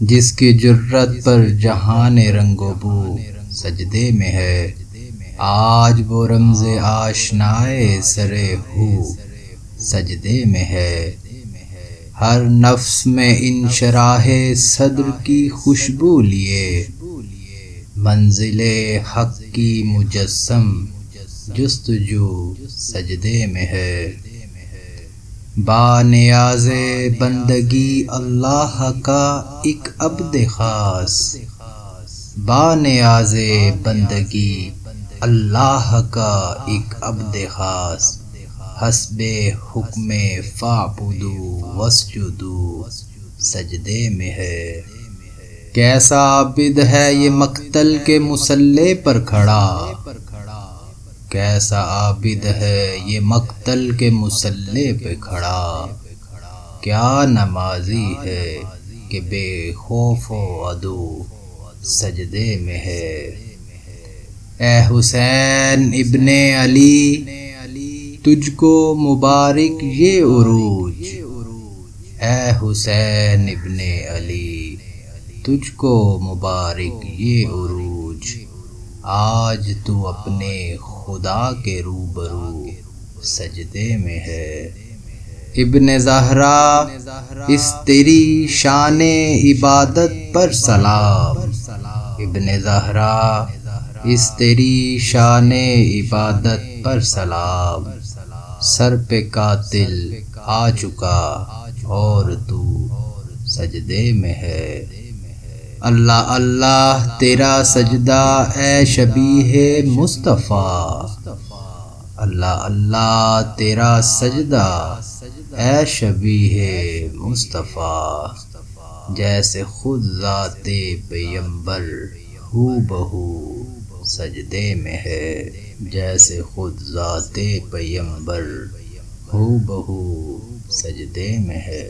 جس کی جرت پر جہان رنگ و بو سجدے میں ہے، آج وہ رمز آشنائے سر ہو سجدے میں ہے۔ ہر نفس میں انشراح صدر کی خوشبو لیے، منزل حق کی مجسم جستجو سجدے میں ہے۔ با نیاز بندگی اللہ کا ایک عبد خاص، با نیاز بندگی اللہ کا ایک عبد خاص، حسب حکم فاعبدوا واسجدوا سجدے میں ہے۔ کیسا عابد ہے یہ مقتل کے مصلی پر کھڑا، کیسا عابد ہے یہ مقتل کے مصلی پہ کھڑا، کیا نمازی ہے کہ بے خوف و عدو سجدے میں ہے۔ اے حسین ابن علی تجھ کو مبارک یہ عروج، اے حسین ابن علی تجھ کو مبارک یہ عروج، آج تو اپنے خدا کے روبرو سجدے میں ہے۔ ابن زہرا اس تیری شان عبادت پر سلام، ابن زہرا اس تیری شان عبادت پر سلام، سر پہ قاتل آ چکا اور تو سجدے میں ہے۔ اللہ اللہ تیرا سجدہ اے شبیہ مصطفیٰ، اللہ اللہ تیرا سجدہ اے شبیہ مصطفیٰ، جیسے خود ذات پیمبر ہو بہو سجدے میں ہے، جیسے خود ذات پیمبر ہو بہو سجدے میں ہے۔